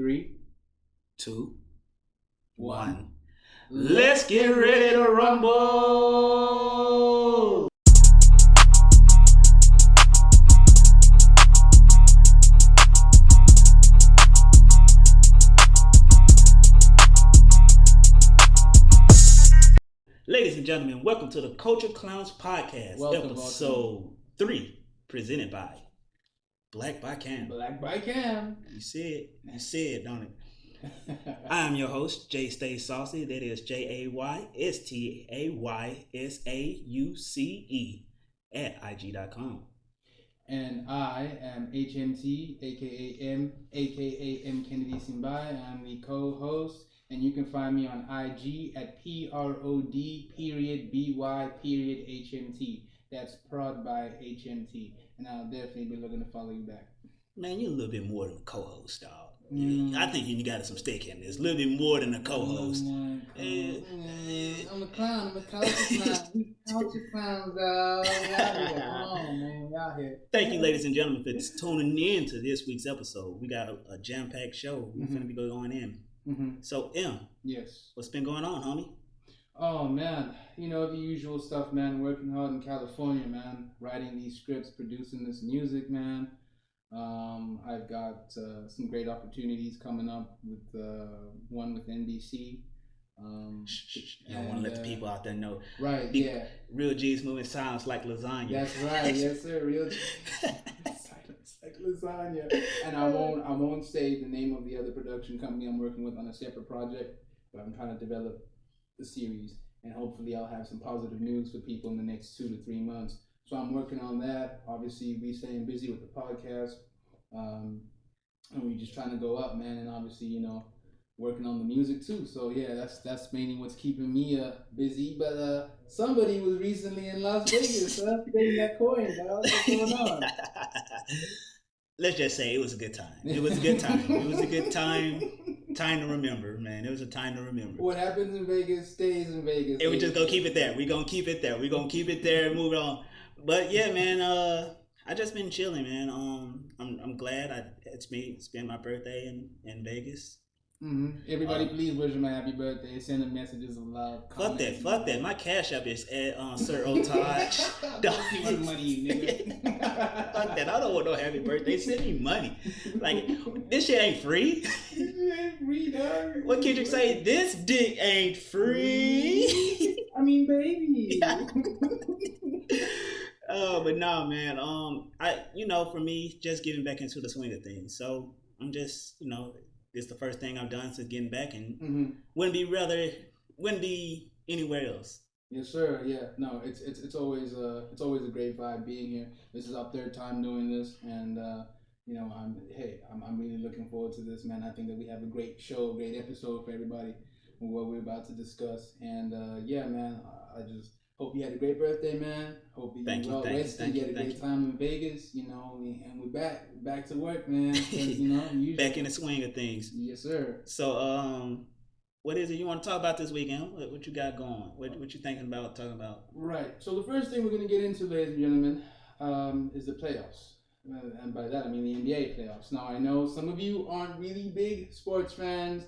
3, 2, 1. 1. Let's get ready to rumble. Ladies and gentlemen, welcome to the Culture Clowns Podcast, episode 3, presented by Black by Cam. Black by Cam. You see it, don't it? I am your host, Jay Stay Saucy. That is JayStaySauce at IG.com. And I am HMT, aka M Kennedy Simbai. I'm the co-host, and you can find me on IG at PROD.BY.HMT. That's prod by HMT, and I'll definitely be looking to follow you back. Man, you're a little bit more than a co-host, dog. I think you got some stick in this. A little bit more than a co-host. I'm a clown. I'm a culture clown. Culture clowns, dog. Y'all here. Come on, man. Y'all here. Thank you, ladies and gentlemen, for tuning in to this week's episode. We got a jam-packed show. We're going to be going in. So, M. Yes. What's been going on, homie? Oh, man. You know, the usual stuff, man. Working hard in California, man. Writing these scripts, producing this music, man. I've got some great opportunities coming up with one with NBC. You don't want to let the people out there know. Right, yeah. Real G's moving sounds like lasagna. That's right, yes sir. Real G's sounds like lasagna. And I won't say the name of the other production company I'm working with on a separate project, but I'm trying to develop the series, and hopefully I'll have some positive news for people in the next 2 to 3 months. So I'm working on that. Obviously, we staying busy with the podcast, and we're just trying to go up, man. And obviously, you know, working on the music too. So yeah, that's mainly what's keeping me busy. But somebody was recently in Las Vegas, getting that coin, dog. What's going on? Let's just say it was a good time. It was a good time. It was a good time. Time to remember, man. It was a time to remember. What happens in Vegas stays in Vegas. And we just gonna keep it there. We're gonna keep it there. We're gonna keep it there and move on. But yeah, man, I just been chilling, man. I'm glad it's been my birthday in Vegas. Everybody, please wish him a happy birthday. Send him messages of love. Fuck that. My cash app is at Sir Otaj. Don't give me money, you nigga. Fuck that. I don't want no happy birthday. Send me money. Like, this shit ain't free. This shit ain't free, dog. What Kendrick say? This dick ain't free. I mean, baby. But no, man. For me, just getting back into the swing of things. So I'm just, this is the first thing I've done since getting back, and wouldn't be anywhere else. Yes, sir. Yeah. No, it's always a great vibe being here. This is our third time doing this, and I'm really looking forward to this, man. I think that we have a great show, a great episode for everybody with what we're about to discuss, and yeah, man. I just hope you had a great birthday, man. Hope you well rested. You had a great time in Vegas, and we're back to work, man. Back in the swing of things. Yes, sir. So, what is it you want to talk about this weekend? What you got going? What you thinking about talking about? Right. So the first thing we're gonna get into, ladies and gentlemen, is the playoffs, and by that I mean the NBA playoffs. Now I know some of you aren't really big sports fans.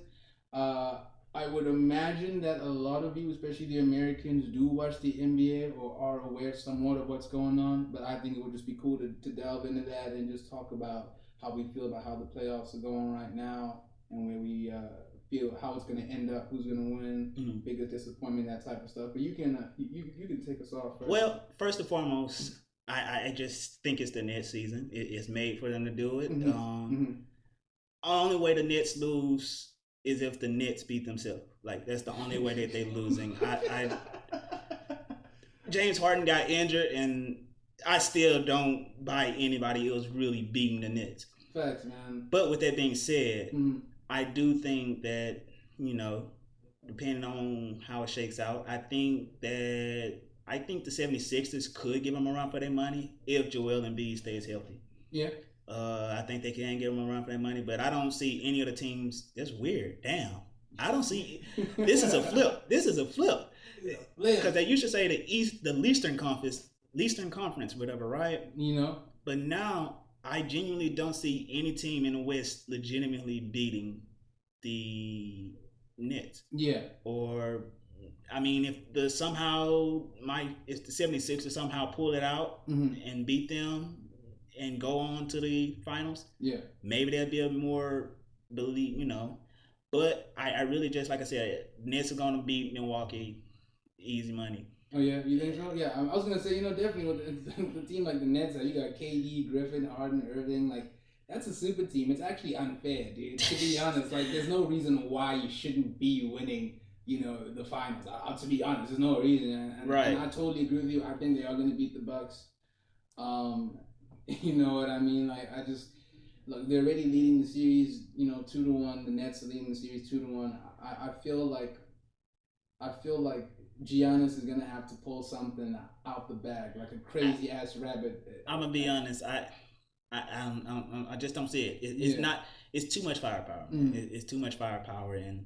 I would imagine that a lot of you, especially the Americans, do watch the NBA or are aware somewhat of what's going on. But I think it would just be cool to delve into that and just talk about how we feel about how the playoffs are going right now and where we feel how it's going to end up, who's going to win, biggest disappointment, that type of stuff. But you can take us off first. Well, first and foremost, I just think it's the Nets season. It's made for them to do it. Only way the Nets lose is if the Nets beat themselves. Like, that's the only way that they're losing. James Harden got injured, and I still don't buy anybody else really beating the Nets. Facts, man. But with that being said, I do think that, depending on how it shakes out, I think the 76ers could give them a run for their money if Joel Embiid stays healthy. Yeah. I think they can give them a run for their money, but I don't see any of the teams. That's weird. Damn. I don't see. This is a flip. Because they used to say the Eastern Conference, whatever, right? You know. But now I genuinely don't see any team in the West legitimately beating the Nets. Yeah. Or I mean, if the 76ers somehow pull it out and beat them and go on to the finals, yeah, maybe there'll be a more believe, But I really just like I said, Nets are gonna beat Milwaukee, easy money. Oh yeah, you think so? Yeah, I was gonna say, definitely with the team like the Nets, you got KD, Griffin, Harden, Irving, like that's a super team. It's actually unfair, dude. To be honest, like there's no reason why you shouldn't be winning, the finals. To be honest, there's no reason, and I totally agree with you. I think they are gonna beat the Bucks. You know what I mean? Like I just look, they're already leading the series, 2-1. The Nets are leading the series 2-1. I feel like Giannis is gonna have to pull something out the bag, like a crazy ass rabbit. I'm gonna be honest. I just don't see it. It's not. It's too much firepower. It's too much firepower, and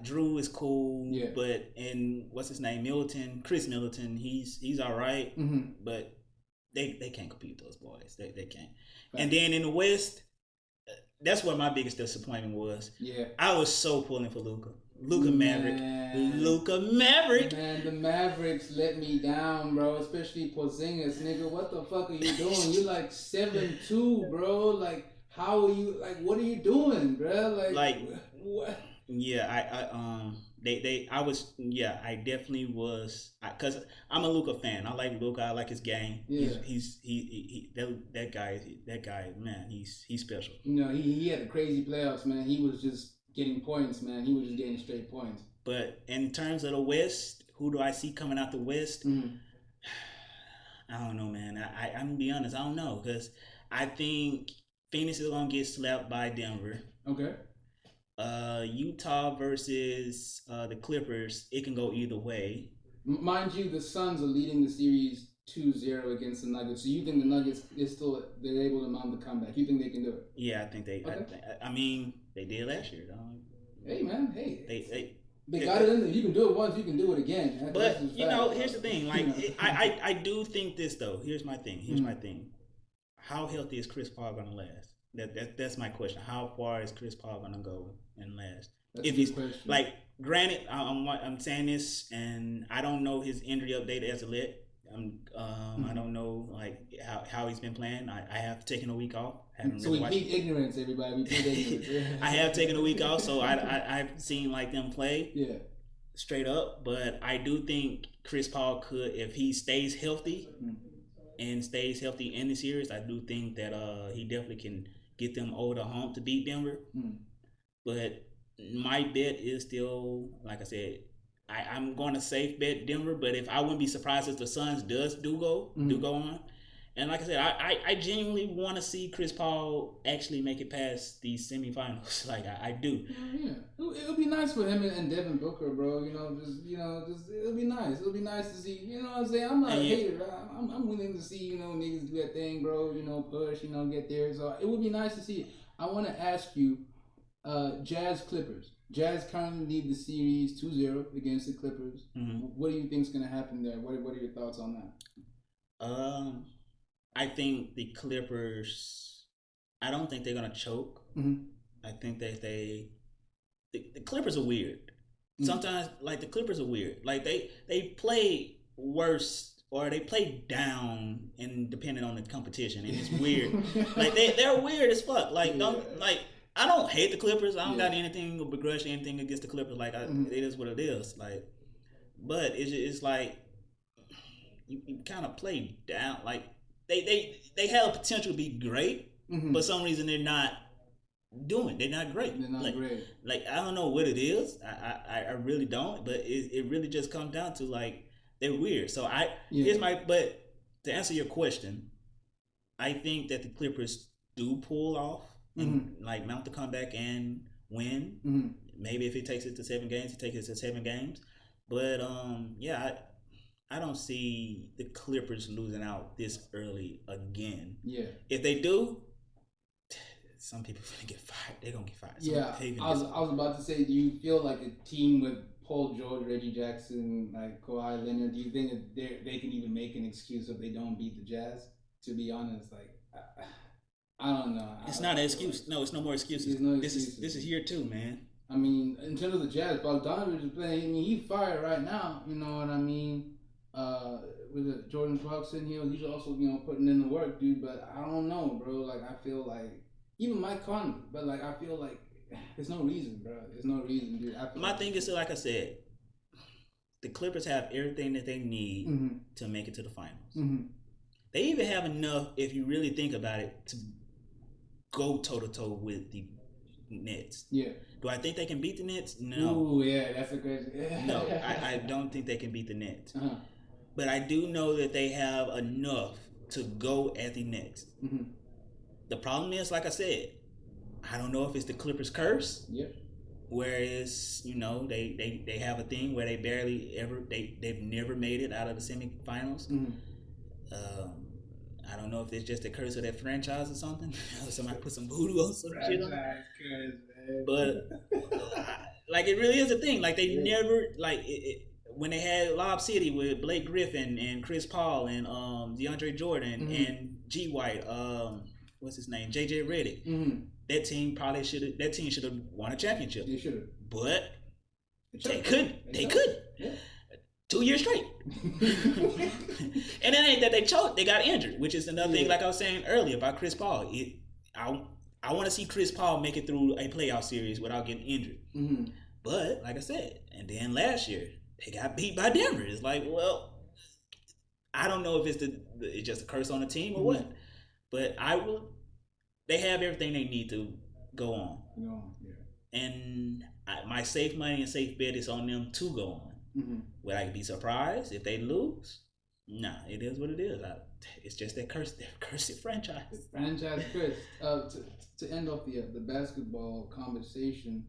Drew is cool. Yeah. But what's his name? Chris Middleton. He's all right. But they can't compete with those boys. They can't. Right. And then in the West, that's what my biggest disappointment was. Yeah. I was so pulling for Luka Maverick. Man, the Mavericks let me down, bro. Especially Porzingis, nigga. What the fuck are you doing? You like 7'2", bro. Like, how are you? Like, what are you doing, bro? Like what? Yeah, I definitely was, because I'm a Luka fan. I like Luka. I like his game. Yeah. That guy, man, he's special. He had a crazy playoffs, man. He was just getting points, man. He was just getting straight points. But in terms of the West, who do I see coming out the West? I don't know, man. I'm gonna be honest. I don't know, because I think Phoenix is gonna get slapped by Denver. Okay. Utah versus the Clippers, it can go either way. Mind you, the Suns are leading the series 2-0 against the Nuggets. So you think the Nuggets they're able to mount the comeback? You think they can do it? Yeah, I think they. Okay. I mean, they did last year, though. Hey, man. Hey. They got it in there. You can do it once. You can do it again. But here's the thing. Like, I do think this though. Here's my thing. How healthy is Chris Paul gonna last? That's my question. How far is Chris Paul gonna go and last? That's a good question. Like, granted, I'm saying this, and I don't know his injury update as of yet. I don't know like how he's been playing. I have taken a week off. So we plead ignorance, everybody. We plead ignorance. I have taken a week off, so I've seen like them play. Yeah. Straight up, but I do think Chris Paul could, if he stays healthy and stays healthy in the series, I do think that he definitely can get them over the hump to beat Denver. But my bet is still, like I said, I'm going to safe bet Denver, but I wouldn't be surprised if the Suns do go on. And like I said, I genuinely want to see Chris Paul actually make it past these semifinals. Like I do. Yeah, it'll be nice for him and Devin Booker, bro. Just it'll be nice. It'll be nice to see. You know what I'm saying? I'm not a hater. I'm willing to see niggas do that thing, bro. Push. Get there. So it would be nice to see. I want to ask you, Jazz Clippers. Jazz currently lead the series 2-0 against the Clippers. What do you think is going to happen there? What are your thoughts on that? I think the Clippers, I don't think they're going to choke. I think that the Clippers are weird. Sometimes, like, the Clippers are weird. Like, they play worse or they play down and depending on the competition. And it's weird. Like, they're weird as fuck. Like, I don't hate the Clippers. I don't got anything or begrudge anything against the Clippers. Like, it is what it is. Like, but it's like you kind of play down. Like, they have the potential to be great, but some reason they're not doing. They're not great. They're not great. Like, I don't know what it is. I really don't. But it really just comes down to, like, they're weird. So but to answer your question, I think that the Clippers do pull off and like mount the comeback and win. Maybe if it takes it to 7 games, it takes it to 7 games. But I don't see the Clippers losing out this early again. Yeah. If they do, some people are gonna get fired. They're gonna get fired. I was about to say, do you feel like a team with Paul George, Reggie Jackson, like Kawhi Leonard, do you think that they can even make an excuse if they don't beat the Jazz? To be honest, like I don't know. It's not an excuse. No, it's no more excuses. There's no this excuses. is year 2, man. I mean, in terms of the Jazz, Bogdanovich is playing. I mean, he's fired right now. You know what I mean? With Jordan Clarkson, he's also putting in the work, dude. But I don't know, bro. Like I feel like even Mike Conley, but like I feel like there's no reason, bro. There's no reason, dude. My thing is, like I said, the Clippers have everything that they need to make it to the finals. Mm-hmm. They even have enough, if you really think about it, to go toe to toe with the Nets. Yeah. Do I think they can beat the Nets? No. Ooh, yeah, that's a crazy. No, I don't think they can beat the Nets. Uh-huh. But I do know that they have enough to go at the Nets. Mm-hmm. The problem is, like I said, I don't know if it's the Clippers curse. Yep. Whereas, they have a thing where they barely ever they've never made it out of the semifinals. Mm-hmm. I don't know if it's just the curse of that franchise or something. Somebody put some voodoo on some shit on it. But like it really is a thing. Like they never when they had Lob City with Blake Griffin and Chris Paul and DeAndre Jordan and G White, what's his name, JJ Redick. Mm-hmm. That team should have won a championship. They should have. But they couldn't. They couldn't. Yeah. 2 years straight. And it ain't that they choked, they got injured, which is another thing, like I was saying earlier about Chris Paul. I want to see Chris Paul make it through a playoff series without getting injured. Mm-hmm. But, like I said, and then last year, they got beat by Denver. It's like, well, I don't know if it's just a curse on the team or what. But they have everything they need to go on. No, yeah. And my safe money and safe bet is on them to go on. Mm-hmm. Would I be surprised if they lose? Nah, it is what it is. It's just that cursed franchise. The franchise curse. To end off the basketball conversation,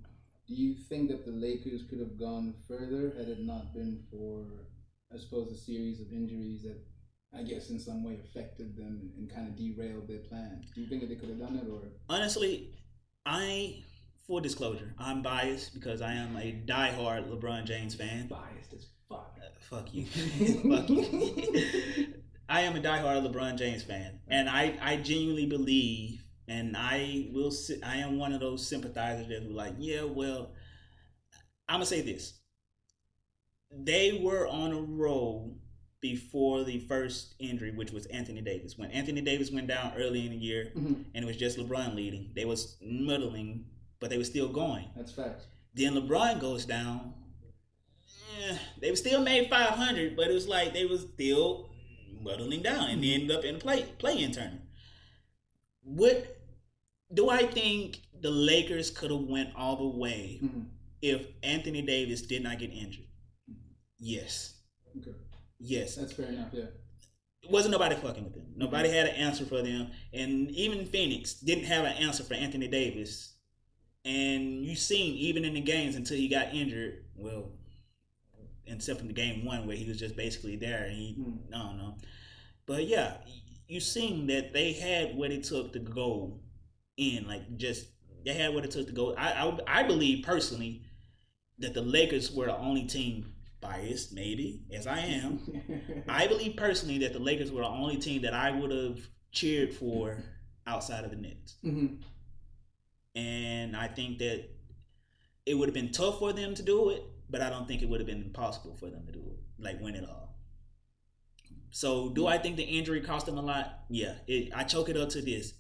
do you think that the Lakers could have gone further had it not been for, I suppose, a series of injuries that I guess in some way affected them and kind of derailed their plans? Do you think that they could have done it, or? Honestly, full disclosure, I'm biased because I am a diehard LeBron James fan. Biased as fuck. Fuck you. Fuck you. I am a diehard LeBron James fan, and I genuinely believe, and I am one of those sympathizers that were like, yeah, well, I'm gonna say this: they were on a roll before the first injury, which was Anthony Davis. When Anthony Davis went down early in the year, and it was just LeBron leading, they was muddling, but they were still going. That's facts. Then LeBron goes down. They were still made 500, but it was like they was still muddling down, and they ended up in a play-in tournament. What do I think the Lakers could have went all the way if Anthony Davis did not get injured? Yes. Okay. Yes. That's fair enough, yeah. Wasn't nobody fucking with them. Nobody had an answer for them. And even Phoenix didn't have an answer for Anthony Davis. And you seen, even in the games until he got injured, well, except from the game 1 where he was just basically there and I don't know. But yeah, you seen that they had what it took to go in. They had what it took to go. I believe personally that the Lakers were the only team, biased maybe as I am, I believe personally that the Lakers were the only team that I would have cheered for outside of the Nets. And I think that it would have been tough for them to do it, but I don't think it would have been impossible for them to do it, like win it all. So do I think the injury cost them a lot? Yeah. I chalk it up to this.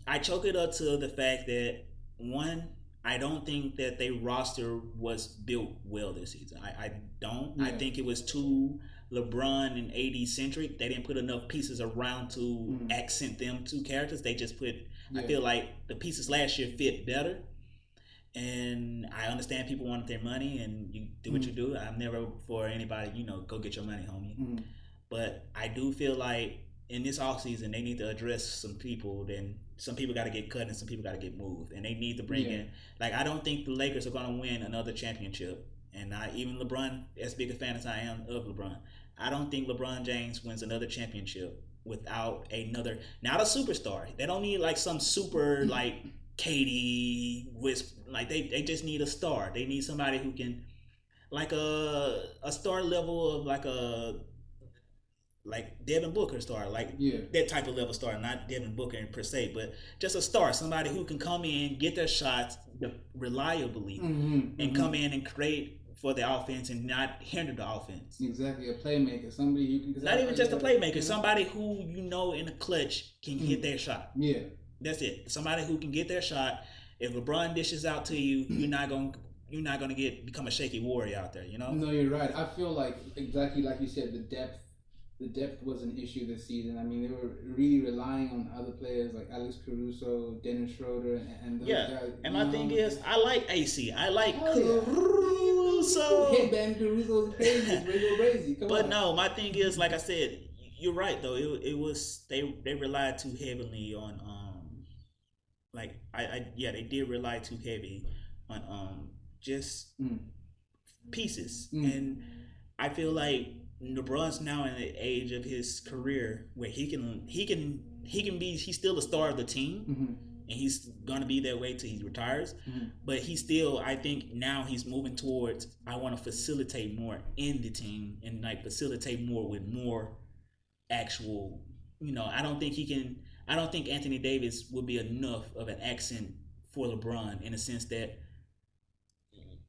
I chalk it up to the fact that, one, I don't think that their roster was built well this season. I don't. Yeah. I think it was too LeBron and AD centric. They didn't put enough pieces around to accent them two characters. They just put, I feel like the pieces last year fit better. And I understand people wanted their money and you do what you do. I'm never for anybody, go get your money, homie. But I do feel like in this offseason, they need to address some people. Then some people got to get cut and some people got to get moved. And they need to bring in, I don't think the Lakers are going to win another championship. And even LeBron, as big a fan as I am of LeBron, I don't think LeBron James wins another championship without not a superstar. They don't need some super Katie, they just need a star. They need somebody who can, a star level of like Devin Booker star, like Yeah. that type of level star, not Devin Booker per se, but just a star, somebody who can come in, get their shots reliably, and come in and create for the offense and not hinder the offense. Exactly, a playmaker, somebody you can. Not even just a playmaker, somebody who in the clutch can hit their shot. Yeah, that's it. Somebody who can get their shot. If LeBron dishes out to you, you're not gonna become a shaky warrior out there. You know. No, you're right. I feel like exactly like you said, the depth was an issue this season. I mean, they were really relying on other players like Alex Caruso, Dennis Schroeder, and those guys. And my thing is, I like AC. I like Caruso. Headband Caruso's crazy. It's crazy. Come but on. No, my thing is, like I said, you're right though. It was they relied too heavily on they did rely too heavy on just pieces, and I feel like LeBron's now in the age of his career where he's still a star of the team, and he's gonna be that way till he retires. But he's still, I think now he's moving towards, I want to facilitate more in the team and like facilitate more with more actual. I don't think Anthony Davis would be enough of an accent for LeBron, in the sense that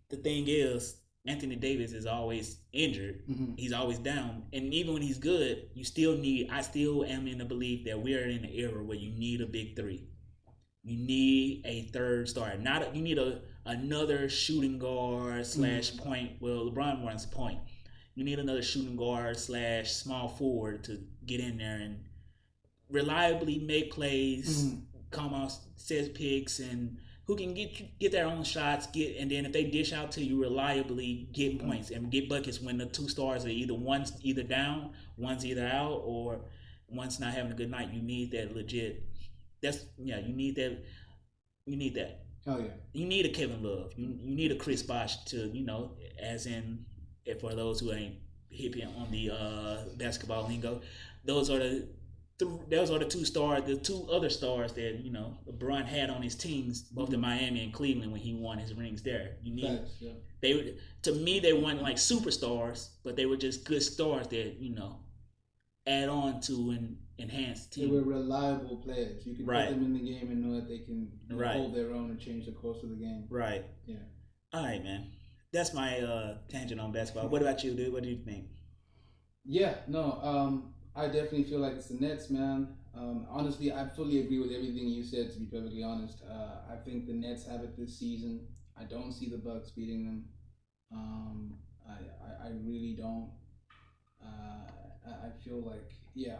the thing is, Anthony Davis is always injured. He's always down. And even when he's good, I still am in the belief that we're in an era where you need a big three. You need a third star. You need another shooting guard / point. Well, LeBron runs point. You need another shooting guard / small forward to get in there and reliably make plays, come on, set picks, and who can get their own shots, and then if they dish out to you, reliably get points and get buckets when the two stars are one's either down, one's either out, or one's not having a good night. You need that legit. You need that. You need that. Oh yeah. You need a Kevin Love. You need a Chris Bosh to, as in, for those who ain't hip on the basketball lingo, those are the two stars, the two other stars that LeBron had on his teams, both in Miami and Cleveland when he won his rings there. To me, they weren't like superstars, but they were just good stars that add on to and enhance the team. They were reliable players. You could put them in the game and know that they can hold their own and change the course of the game. Right. Yeah. All right, man. That's my tangent on basketball. What about you, dude? What do you think? Yeah. No. I definitely feel like it's the Nets, man. Honestly, I fully agree with everything you said, to be perfectly honest. I think the Nets have it this season. I don't see the Bucks beating them. I really don't. I feel like,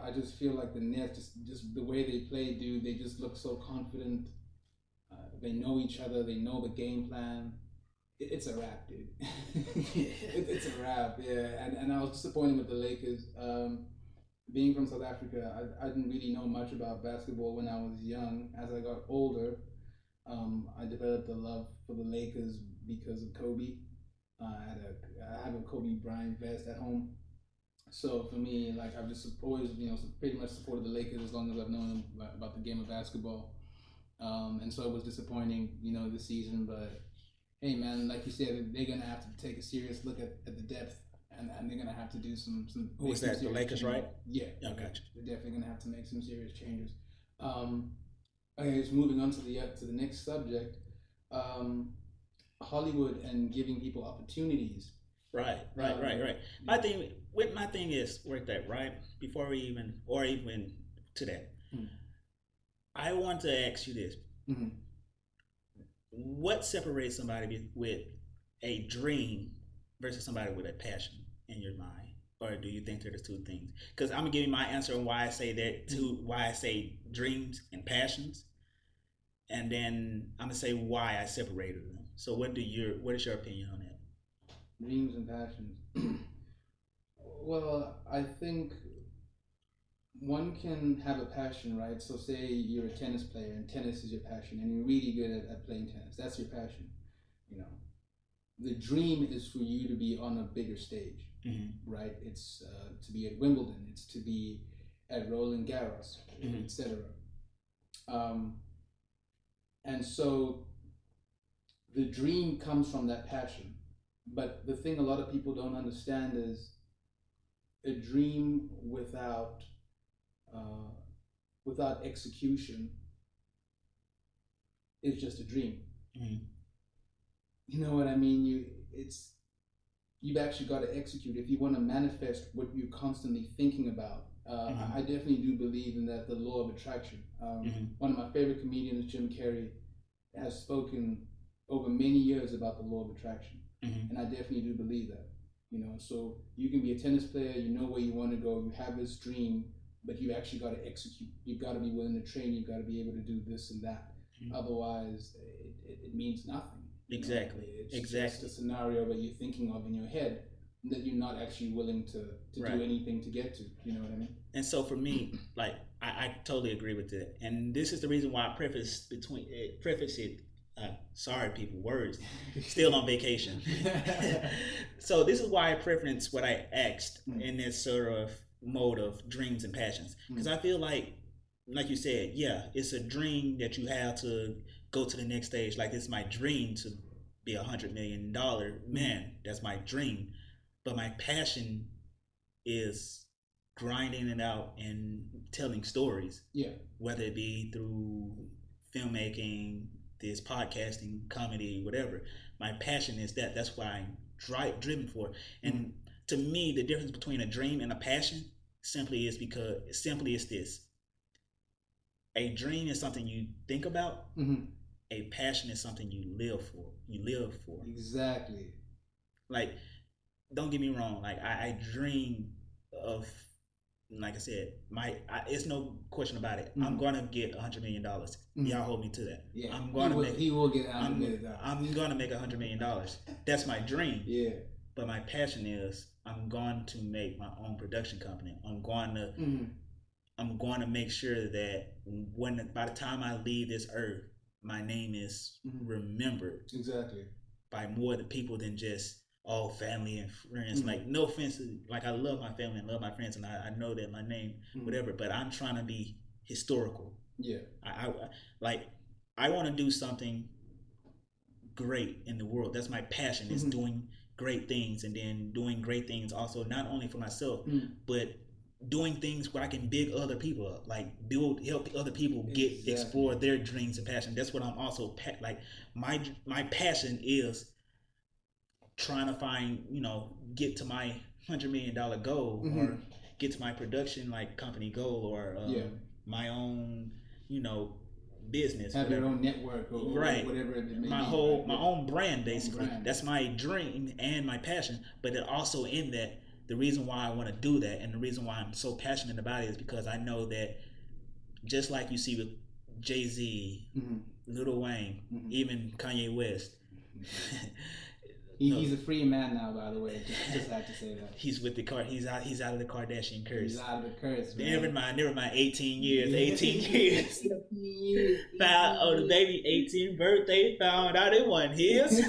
I just feel like the Nets, just the way they play, dude, they just look so confident. They know each other. They know the game plan. It's a wrap, dude. It's a wrap, yeah. And I was disappointed with the Lakers. Being from South Africa, I didn't really know much about basketball when I was young. As I got older, I developed a love for the Lakers because of Kobe. I have a Kobe Bryant vest at home. So for me, like, I've just always, pretty much supported the Lakers as long as I've known about the game of basketball. And so it was disappointing, this season. But hey, man, like you said, they're gonna have to take a serious look at the depth. And they're gonna have to do some. Who was that? The Lakers, changes. Right? Yeah. I got you. They're definitely gonna have to make some serious changes. Okay, just moving on to the next subject. Hollywood and giving people opportunities. Right. My thing is work that right before we even to that. I want to ask you this: what separates somebody with a dream versus somebody with a passion in your mind? Or do you think there's two things? Because I'm gonna give you my answer on why I say that too, why I say dreams and passions, and then I'm gonna say why I separated them. So what is your opinion on that? Dreams and passions. Well, I think one can have a passion, right? So say you're a tennis player and tennis is your passion and you're really good at playing tennis. That's your passion, The dream is for you to be on a bigger stage, right? It's to be at Wimbledon, it's to be at Roland Garros, etc. And so the dream comes from that passion. But the thing a lot of people don't understand is a dream without execution is just a dream. Mm-hmm. You know what I mean? You've actually got to execute if you want to manifest what you're constantly thinking about. I definitely do believe in that, the law of attraction. One of my favorite comedians, Jim Carrey, has spoken over many years about the law of attraction, and I definitely do believe that. You know, so you can be a tennis player, you know where you want to go, you have this dream, but you actually got to execute. You've got to be willing to train. You've got to be able to do this and that. Otherwise, it means nothing. Exactly. It's just a scenario that you're thinking of in your head that you're not actually willing to do anything to get to. You know what I mean? And so for me, like I totally agree with that. And this is the reason why I preface it. Sorry, people, words. Still on vacation. So this is why I preference what I asked in this sort of mode of dreams and passions, because I feel like you said, yeah, it's a dream that you have to go to the next stage. Like, it's my dream to be $100 million man. That's my dream. But my passion is grinding it out and telling stories. Yeah. Whether it be through filmmaking, this podcasting, comedy, whatever. My passion is that. That's what I'm driven for. And to me, the difference between a dream and a passion simply is this. A dream is something you think about. A passion is something you live for. Exactly. Like, don't get me wrong. Like, I dream of, like I said, it's no question about it. I'm gonna get $100 million. Y'all hold me to that. Yeah. He will get $100 million. I'm gonna make $100 million. That's my dream. Yeah. But my passion is, I'm going to make my own production company. I'm going to make sure that by the time I leave this earth, my name is remembered. Exactly. By more people than just family and friends. Like, no offense, like, I love my family and love my friends, and I know that my name, whatever. But I'm trying to be historical. Yeah. I want to do something great in the world. That's my passion. Is doing great things, and then doing great things also, not only for myself, but doing things where I can big other people up, like help other people explore their dreams and passion. That's what I'm also like. My passion is trying to find, get to my $100 million goal, or get to my production company goal, or my own, business. Have your own network, or whatever it may be. My own brand, basically. That's my dream and my passion. But then also in that, the reason why I want to do that, and the reason why I'm so passionate about it, is because I know that, just like you see with Jay-Z, Lil Wayne, even Kanye West. He's a free man now, by the way. Just have to say that. He's with the car. He's out of the Kardashian curse. He's out of the curse, man. Never mind. 18 years. 18 years. Found the baby 18th birthday. Found out it wasn't his.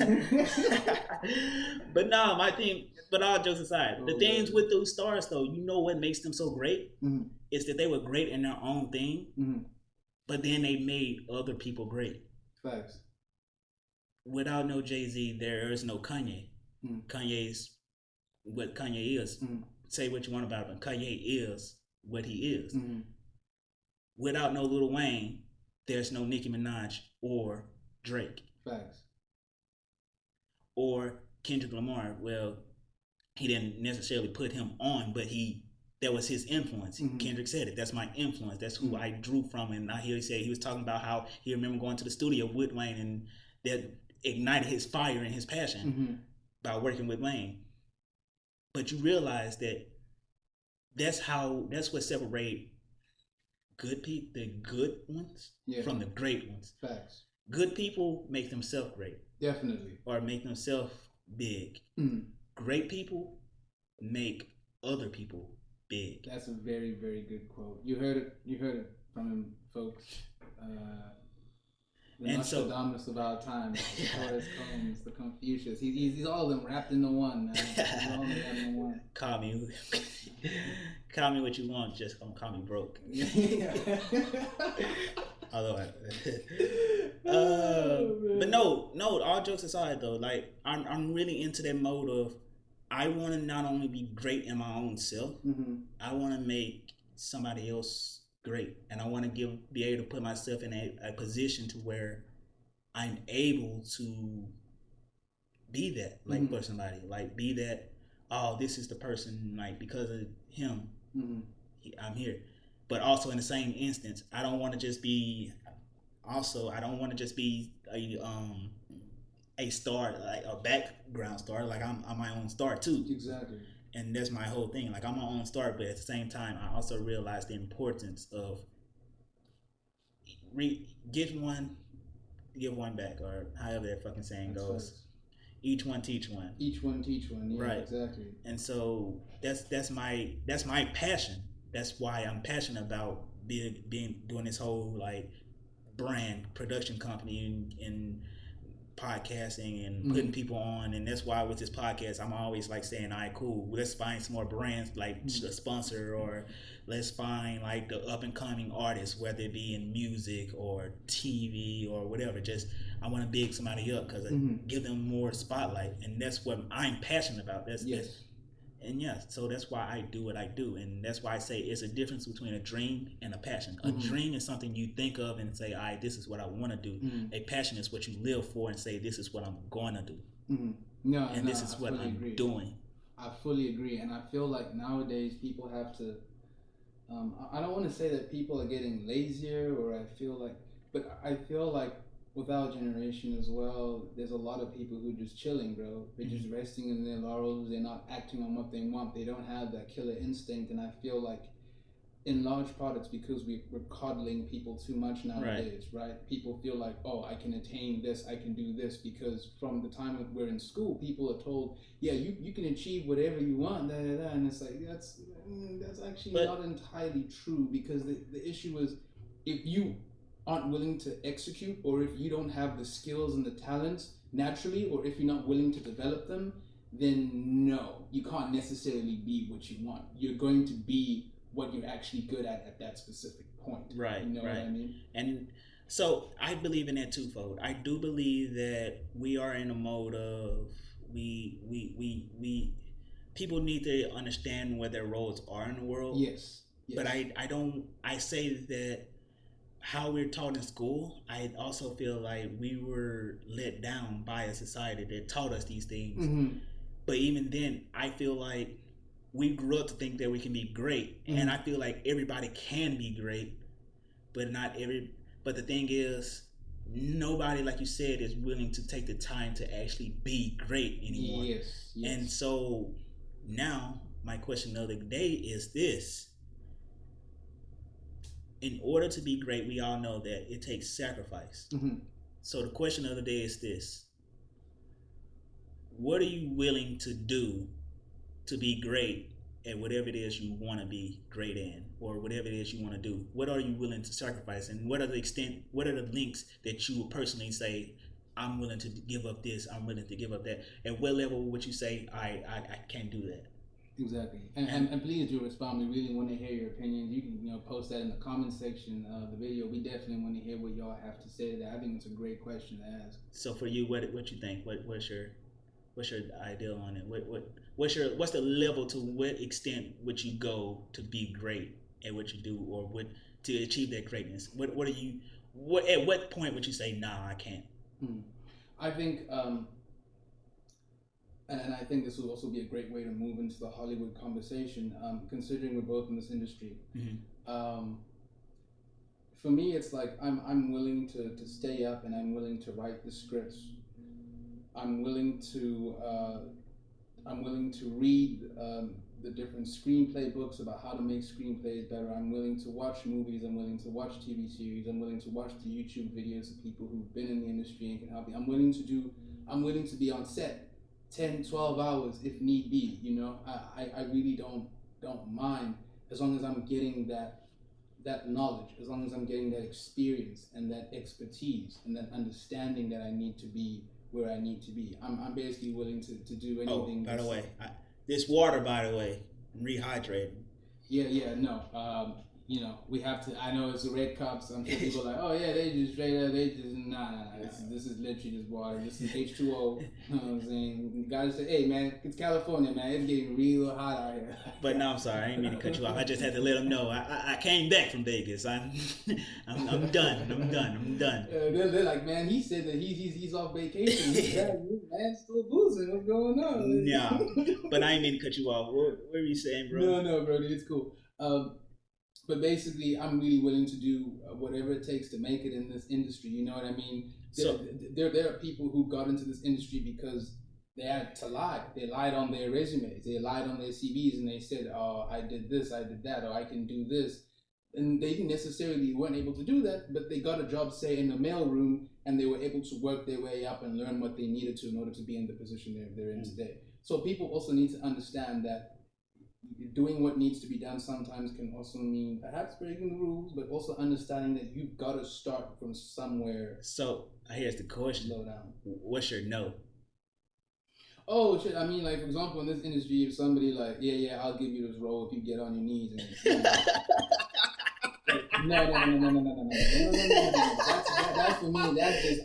But no, my thing. But all jokes aside, the things with those stars, though, what makes them so great is that they were great in their own thing, but then they made other people great. Facts. Without no Jay-Z, there is no Kanye. Kanye's what Kanye is. Say what you want about him. Kanye is what he is. Without no Lil Wayne, there's no Nicki Minaj or Drake. Facts. Or Kendrick Lamar. Well, he didn't necessarily put him on, but that was his influence. Kendrick said it. That's my influence. That's who I drew from. And I hear he was talking about how he remembered going to the studio with Wayne, and that ignited his fire and his passion by working with Wayne. But you realize that that's what separates the good ones from the great ones. Facts. Good people make themselves great. Definitely. Or make themselves big. Great people make other people big. That's a very, very good quote. You heard it from him, folks. The Nostradamus of our time, the Forrest Combs, the Confucius. He's all of them wrapped into one, man. He's all of them wrapped into one. Call me what you want, just don't call me broke. Although but no, all jokes aside though, like I'm really into that mode of, I want to not only be great in my own self, I want to make somebody else great, and I want to be able to put myself in a position to where I'm able to be that, like, for somebody, like, be that. Oh, this is the person, like, because of him, I'm here. But also in the same instance, I don't want to just be. Also, I don't want to just be a star, like a background star. Like I'm my own star too. Exactly. And that's my whole thing. Like I'm my own star, but at the same time, I also realize the importance of give one back, or however that fucking saying goes. Facts. Each one teach one. Each one teach one. Yeah, right. Exactly. And so that's my passion. That's why I'm passionate about doing this whole like brand production company and podcasting and putting people on. And that's why with this podcast I'm always like saying, all right, cool, let's find some more brands like a sponsor, or let's find like the up and coming artists, whether it be in music or TV or whatever. Just I want to big somebody up because I give them more spotlight, and that's what I'm passionate about. That's and yes, so that's why I do what I do, and that's why I say it's a difference between a dream and a passion. A dream is something you think of and say, all right, this is what I want to do. A passion is what you live for and say, this is what I'm going to do. This is what I'm doing. I fully agree, and I feel like nowadays people have to, I don't want to say that people are getting lazier, or but I feel like with our generation as well, there's a lot of people who are just chilling, bro. They're just resting in their laurels. They're not acting on what they want. They don't have that killer instinct. And I feel like in large part it's because we're coddling people too much nowadays, right? People feel like, oh, I can attain this, I can do this, because from the time that we're in school, people are told, yeah, you can achieve whatever you want, and it's like, that's actually not entirely true, because the issue is, if you aren't willing to execute, or if you don't have the skills and the talents naturally, or if you're not willing to develop them, then no, you can't necessarily be what you want. You're going to be what you're actually good at that specific point. Right. You know what I mean? And so I believe in that twofold. I do believe that we are in a mode of we people need to understand where their roles are in the world. Yes. But I say that how we're taught in school, I also feel like we were let down by a society that taught us these things. But even then, I feel like we grew up to think that we can be great, and I feel like everybody can be great, but but the thing is, nobody, like you said, is willing to take the time to actually be great anymore. Yes. And so now my question the other day is this: in order to be great, we all know that it takes sacrifice. So the question of the day is this: what are you willing to do to be great at whatever it is you want to be great in, or whatever it is you want to do? What are you willing to sacrifice, and what are the links that you would personally say, I'm willing to give up this, I'm willing to give up that? At what level would you say, I can't do that? Exactly. And please do respond. We really want to hear your opinions. You can post that in the comment section of the video. We definitely want to hear what y'all have to say to that. I think it's a great question to ask. So for you, what you think? What's your ideal on it? What's the level, to what extent would you go to be great at what you do, or to achieve that greatness? At what point would you say, nah, I can't? I think and I think this will also be a great way to move into the Hollywood conversation, considering we're both in this industry. For me, it's like I'm willing to stay up, and I'm willing to write the scripts. I'm willing to read the different screenplay books about how to make screenplays better. I'm willing to watch movies. I'm willing to watch TV series. I'm willing to watch the YouTube videos of people who've been in the industry and can help me. I'm willing to be on set 10, 12 hours if need be. I really don't mind, as long as I'm getting that knowledge, as long as I'm getting that experience and that expertise and that understanding that I need to be where I need to be. I'm basically willing to do anything. Oh, by the way, this water, by the way, rehydrating. No. you know, we have to. I know it's the red cups. I'm sure people are like, oh yeah, they just straight up. They just nah. This is literally just water. This is H2O. You know what I'm saying? You gotta say, hey man, it's California, man. It's getting real hot out here. But no, I'm sorry. I didn't mean to cut you off. I just had to let them know. I came back from Vegas. I'm done. I'm done. They're like, man, he said that he's off vacation. Man, still boozing. What's going on? Yeah, but I didn't mean to cut you off. What were you saying, bro? No, bro, it's cool. But basically, I'm really willing to do whatever it takes to make it in this industry. You know what I mean? There are people who got into this industry because they had to lie. They lied on their resumes. They lied on their CVs, and they said, "Oh, I did this, I did that, or I can do this." And they didn't necessarily weren't able to do that, but they got a job, say, in the mailroom, and they were able to work their way up and learn what they needed to in order to be in the position they're in today. So people also need to understand that doing what needs to be done sometimes can also mean perhaps breaking the rules, but also understanding that you've got to start from somewhere. So here's the question: slow down. What's your no? Oh shit! I mean, like for example, in this industry, if somebody like, yeah, I'll give you this role if you get on your knees and. No. That's for me. That's just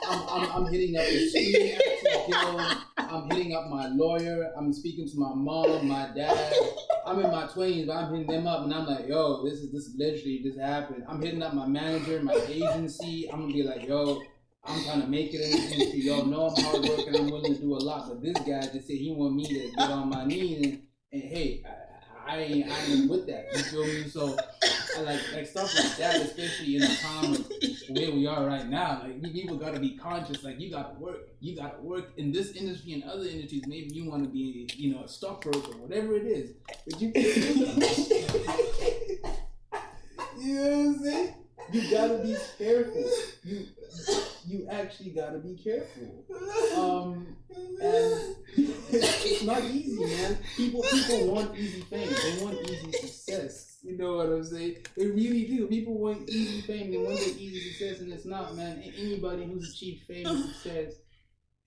I'm hitting up the Screen Actors Guild. I'm hitting up my lawyer. I'm speaking to my mom, my dad. I'm in my 20s, but I'm hitting them up, and I'm like, yo, this is literally just happened. I'm hitting up my manager, my agency. I'm gonna be like, yo, I'm trying to make it in this industry. Y'all know I'm hard working. I'm willing to do a lot, but this guy just said he want me to get on my knees, and hey, I ain't with that. You feel me? So. Like stuff like that, especially in the time of where we are right now. Like people gotta be conscious. Like you gotta work in this industry and other industries. Maybe you want to be, you know, a stockbroker, whatever it is. But you, you know what I'm saying? You gotta be careful. You actually gotta be careful. And it's not easy, man. People want easy fame. They want easy success. You know what I'm saying? They really do. People want easy fame. They want that easy success, and it's not, man. Anybody who's achieved fame and success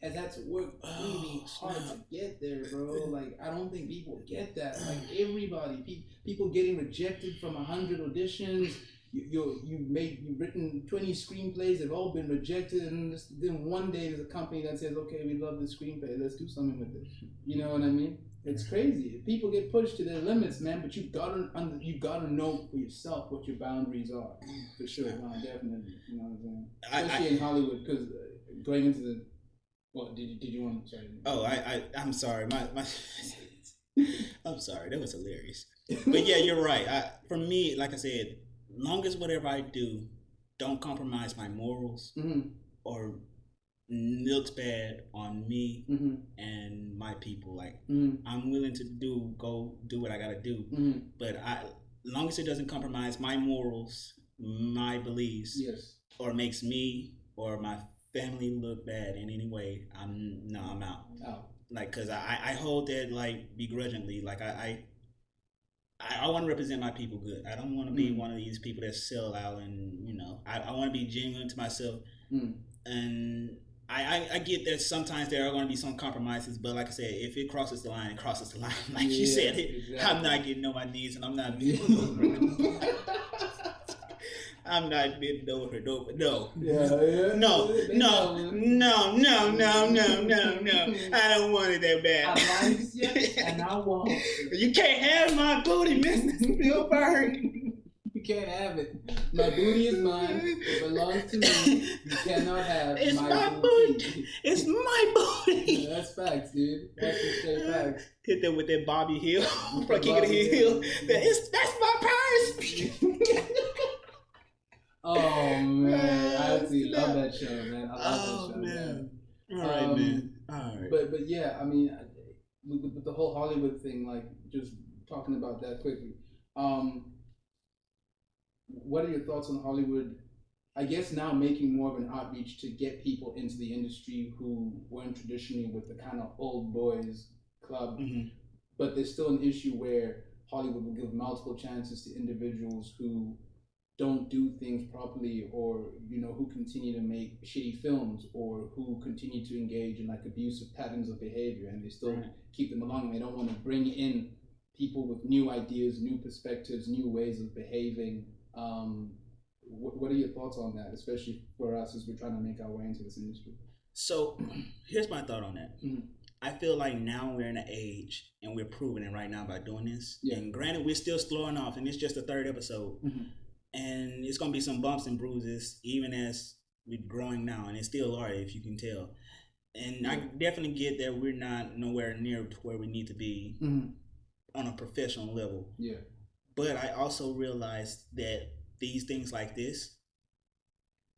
has had to work really hard to get there, bro. Like, I don't think people get that. Like, everybody, people getting rejected from 100 auditions. You've written 20 screenplays. They've all been rejected, and then one day there's a company that says, "Okay, we love this screenplay. Let's do something with it." You know what I mean? It's crazy. People get pushed to their limits, man. But you gotta know for yourself what your boundaries are. For sure, no, definitely. You know what I'm saying? Especially in Hollywood, because going into the what did you want to say? Oh, I'm sorry. My I'm sorry. That was hilarious. But yeah, you're right. For me, like I said, long as whatever I do don't compromise my morals or looks bad on me and my people, like I'm willing to go do what I gotta do. But as long as it doesn't compromise my morals, my beliefs, or makes me or my family look bad in any way, I'm out. Like, cause I hold that like begrudgingly. Like I want to represent my people good. I don't want to be one of these people that sell out, and you know, I want to be genuine to myself. And I get that sometimes there are going to be some compromises, but like I said, if it crosses the line, it crosses the line. Like you said, exactly. I'm not getting on my knees, and I'm not I'm not bending over no. No. I don't want it that bad. I like it, and I want it. You can't have my booty, Mr. Spielberg. You can't have it. My booty is mine. It belongs to me. You cannot have my booty. It's my booty. Yeah, that's facts, dude. That's just straight facts. Hit them with that Bobby Hill. From King of the Hill. That's my purse. Oh man, I actually love that show, man. I love that show, man. All right, man. All right. But yeah, I mean, with the whole Hollywood thing, like just talking about that quickly. What are your thoughts on Hollywood? I guess now making more of an outreach to get people into the industry who weren't traditionally with the kind of old boys club, but there's still an issue where Hollywood will give multiple chances to individuals who don't do things properly, or you know, who continue to make shitty films, or who continue to engage in like abusive patterns of behavior, and they still keep them along. They don't want to bring in people with new ideas, new perspectives, new ways of behaving. What are your thoughts on that, especially for us as we're trying to make our way into this industry? So here's my thought on that. Mm-hmm. I feel like now we're in an age, and we're proving it right now by doing this. Yeah. And granted, we're still slowing off, and it's just the third episode. Mm-hmm. And it's going to be some bumps and bruises, even as we're growing now, and it still are, if you can tell. And I definitely get that we're not nowhere near to where we need to be on a professional level. Yeah. But I also realized that these things like this,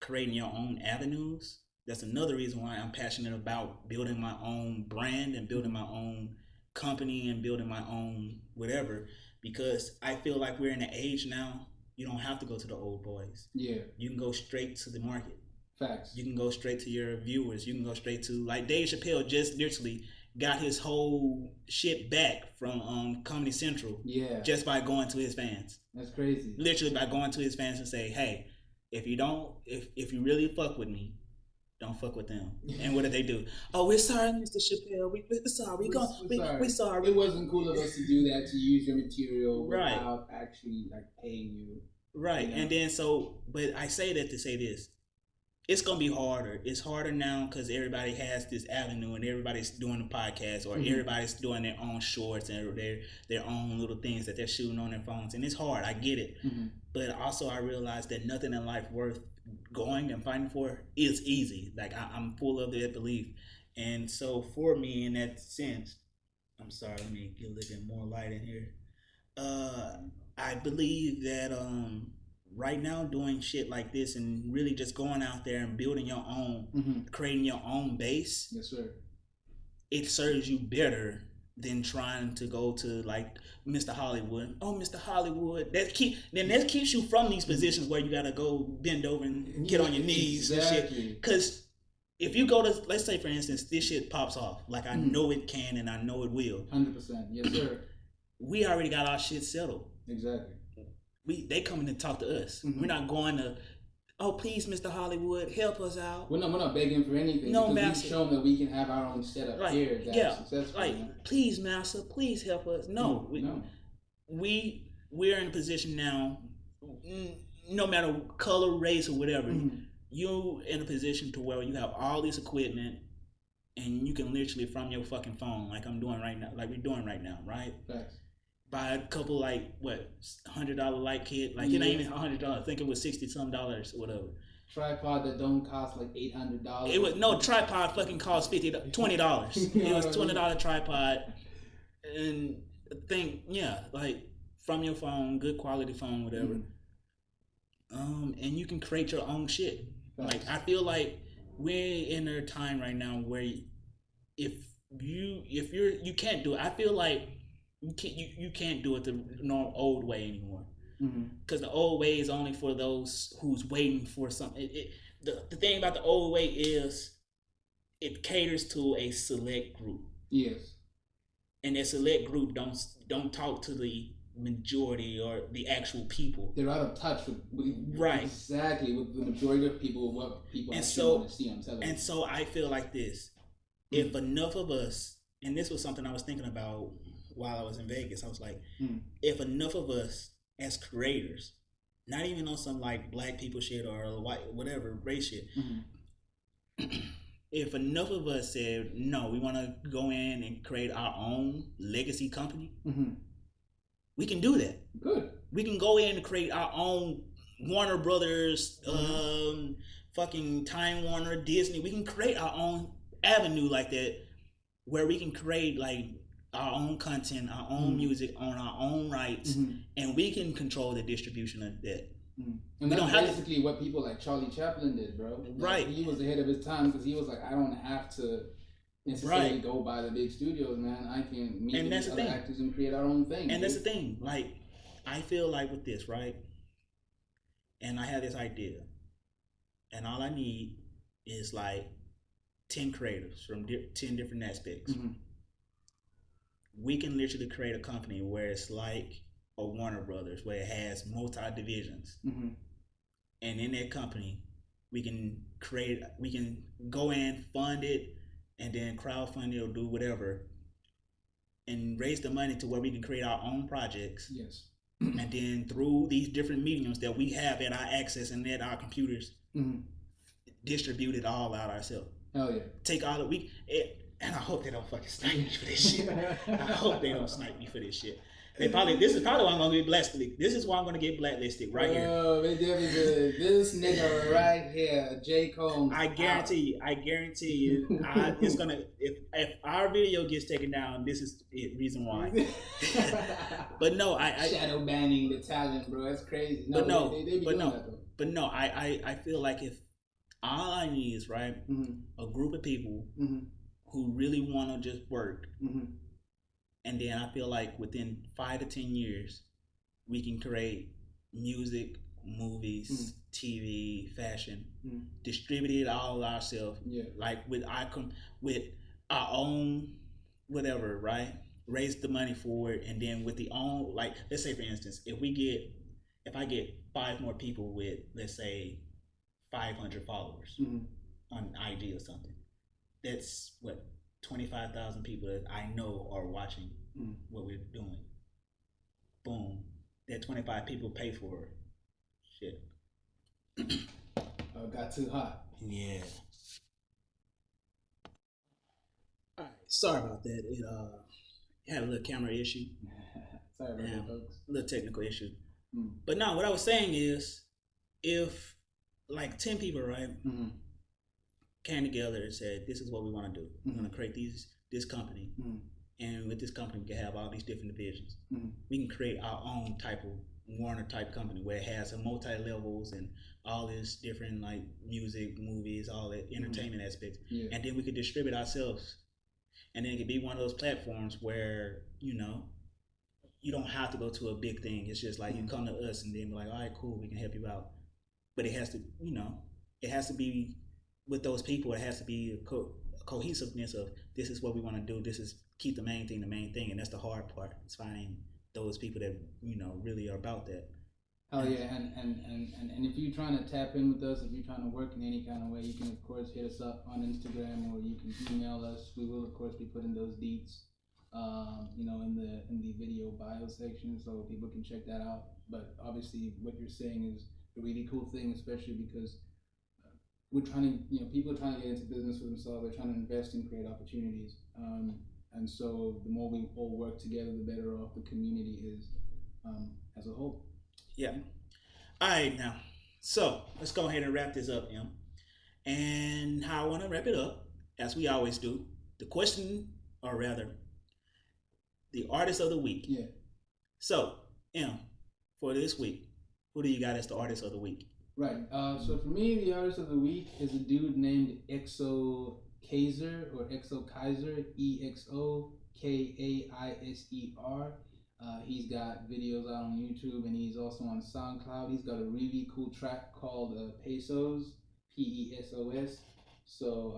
creating your own avenues, that's another reason why I'm passionate about building my own brand and building my own company and building my own whatever, because I feel like we're in an age now, you don't have to go to the old boys. Yeah. You can go straight to the market. Facts. You can go straight to your viewers. You can go straight to, like, Dave Chappelle just literally got his whole shit back from Comedy Central. Yeah. Just by going to his fans. That's crazy. Literally by going to his fans and say, hey, if you really fuck with me, don't fuck with them. And what did they do? Oh, we're sorry, Mr. Chappelle. We're sorry. We're sorry. It wasn't cool of us to do that, to use your material without actually like paying you. Right. You know? And then but I say that to say this. It's going to be harder. It's harder now because everybody has this avenue and everybody's doing a podcast or everybody's doing their own shorts and their own little things that they're shooting on their phones. And it's hard. I get it. Mm-hmm. But also I realize that nothing in life worth going and fighting for is easy. Like I'm full of that belief. And so for me in that sense, I'm sorry, let me get a little bit more light in here. I believe that right now doing shit like this and really just going out there and building your own, creating your own base. Yes, sir. It serves you better than trying to go to like Mr. Hollywood. Oh, Mr. Hollywood. That keeps you from these positions where you gotta go bend over and get on your knees and shit. Because if you go to, let's say for instance, this shit pops off. Like I know it can and I know it will. 100%. Yes, sir. We already got our shit settled. Exactly. They coming to talk to us. We're not going to, oh please, Mr. Hollywood, help us out. We're not begging for anything. No, because we've shown that we can have our own setup here. That's successful. Like, please, master, please help us. No, we're in a position now. No matter color, race, or whatever, you're in a position to where you have all this equipment, and you can literally from your fucking phone, like I'm doing right now, like we're doing right now, right? Thanks. Buy a couple like $100 light kit, like it ain't even $100. I think it was $60-some or whatever. Tripod that don't cost like $800. It was no tripod. Fucking cost $20. It was $20 tripod, and like from your phone, good quality phone, whatever. And you can create your own shit. Thanks. Like I feel like we're in a time right now where if you can't do it. I feel like. You can't do it the old way anymore, because the old way is only for those who's waiting for something. The thing about the old way is it caters to a select group. Yes, and that select group don't talk to the majority or the actual people. They're out of touch with right exactly with the majority of people, what people actually want to see on television. And so I feel like this: if enough of us, and this was something I was thinking about. While I was in Vegas, I was like, if enough of us as creators, not even on some like black people shit or white, whatever, race shit, if enough of us said, no, we want to go in and create our own legacy company, we can do that. Good. We can go in and create our own Warner Brothers, fucking Time Warner, Disney. We can create our own avenue like that where we can create like our own content, our own music on our own rights, and we can control the distribution of that. And that's basically what people like Charlie Chaplin did, bro. Right. He was ahead of his time because he was like, I don't have to necessarily go by the big studios, man. I can meet with other actors and create our own thing. And that's the thing. Like, I feel like with this, right? And I have this idea. And all I need is like 10 creators from 10 different aspects. We can literally create a company where it's like a Warner Brothers, where it has multi-divisions. And in that company, we can go in, fund it, and then crowdfund it or do whatever. and raise the money to where we can create our own projects. Yes. And then through these different mediums that we have at our access and at our computers, distribute it all out ourselves. Hell yeah. Take all the and I hope they don't fucking snipe me for this shit. I hope they don't snipe me for this shit. This is probably why I'm gonna get blacklisted. This is why I'm gonna get blacklisted right here. Oh, they definitely did. This nigga right here, J. Combs. I guarantee you, it's gonna if our video gets taken down, this is the reason why. But no, I shadow banning the talent, bro. That's crazy. No, but no, I feel like if all I need is right, a group of people who really want to just work. And then I feel like within 5 to 10 years, we can create music, movies, TV, fashion, distribute it all ourselves. Yeah. Like with our own whatever, right? Raise the money for it, and then with the own, like, let's say for instance, if I get 5 more people with, let's say, 500 followers on IG or something, that's what 25,000 people that I know are watching what we're doing. Boom. That 25 people pay for it. Shit. Got too hot. Yeah. All right. Sorry about that. It had a little camera issue. Sorry about that, folks. A little technical issue. But no, what I was saying is, if like 10 people, right, came together and said, this is what we want to do. We're going to create this company. And with this company, we can have all these different divisions. We can create our own type of Warner type company where it has a multi-levels and all this different like music, movies, all that entertainment aspects. Yeah. And then we could distribute ourselves. And then it could be one of those platforms where, you know, you don't have to go to a big thing. It's just like you come to us and then be like, all right, cool, we can help you out. But it has to, you know, it has to be with those people. It has to be a cohesiveness of this is what we want to do. This is keep the main thing, and that's the hard part. It's finding those people that, you know, really are about that. Oh yeah, and if you're trying to tap in with us, if you're trying to work in any kind of way, you can of course hit us up on Instagram, or you can email us. We will of course be putting those deets, you know, in the video bio section, so people can check that out. But obviously, what you're saying is a really cool thing, especially because we're trying to, you know, people are trying to get into business for themselves. They're trying to invest and create opportunities. And so the more we all work together, the better off the community is as a whole. Yeah. All right, now. So let's go ahead and wrap this up, Em. And how I want to wrap it up, as we always do, the question, or rather, the artist of the week. Yeah. So, Em, for this week, who do you got as the artist of the week? Right. So for me, the artist of the week is a dude named Exo Kaiser, or Exo Kaiser, EXOKAISER. He's got videos out on YouTube, and he's also on SoundCloud. He's got a really cool track called Pesos, PESOS. So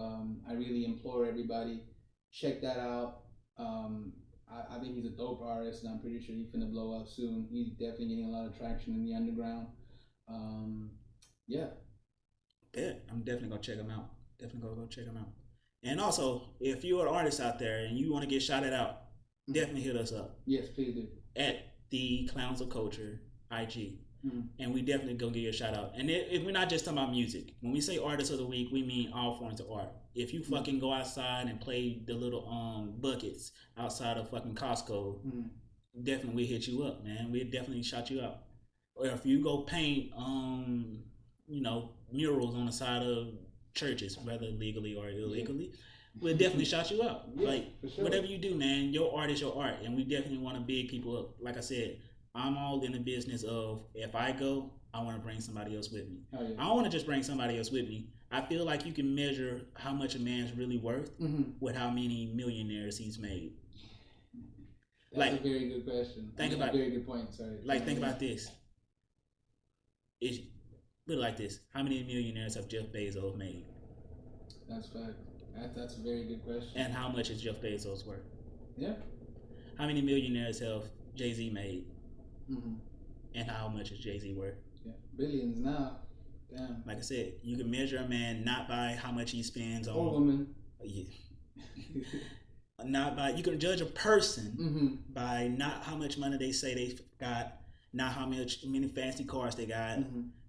I really implore everybody, check that out. I think he's a dope artist, and I'm pretty sure he's gonna blow up soon. He's definitely getting a lot of traction in the underground. Yeah. I'm definitely gonna check him out. Go check him out. And also, if you're an artist out there and you want to get shouted out, definitely hit us up. Yes, please do. At the Clowns of Culture IG. And we definitely gonna give you a shout out. And if we're not just talking about music, when we say artist of the week, we mean all forms of art. If you fucking go outside and play the little buckets outside of fucking Costco, definitely we hit you up, man. We definitely shout you out. Or if you go paint you know, murals on the side of churches, whether legally or illegally, we'll definitely shout you out. Yeah, like, sure. Whatever you do, man, your art is your art, and we definitely want to big people up. Like I said, I'm all in the business of, if I go, I want to bring somebody else with me. Oh, yeah. I don't want to just bring somebody else with me. I feel like you can measure how much a man's really worth with how many millionaires he's made. That's a very good question. Very good point. Sorry. Like, think about this. Put it like this: how many millionaires have Jeff Bezos made? That's fact. That's a very good question. And how much is Jeff Bezos worth? Yeah. How many millionaires have Jay-Z made? And how much is Jay-Z worth? Yeah, billions now. Damn. Like I said, you can measure a man not by how much he spends on. Or woman. Yeah. Not by, you can judge a person by not how much money they say they got, not how many fancy cars they got,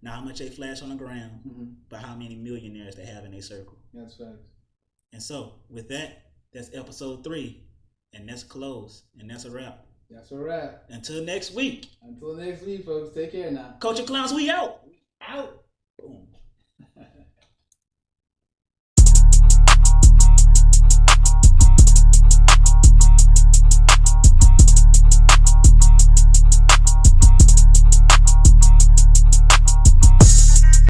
not how much they flash on the ground, but how many millionaires they have in their circle. That's facts. And so, with that, that's episode 3, and that's close, and that's a wrap. That's a wrap. Until next week. Until next week, folks. Take care now. Culture Clowns, we out. Out. Boom.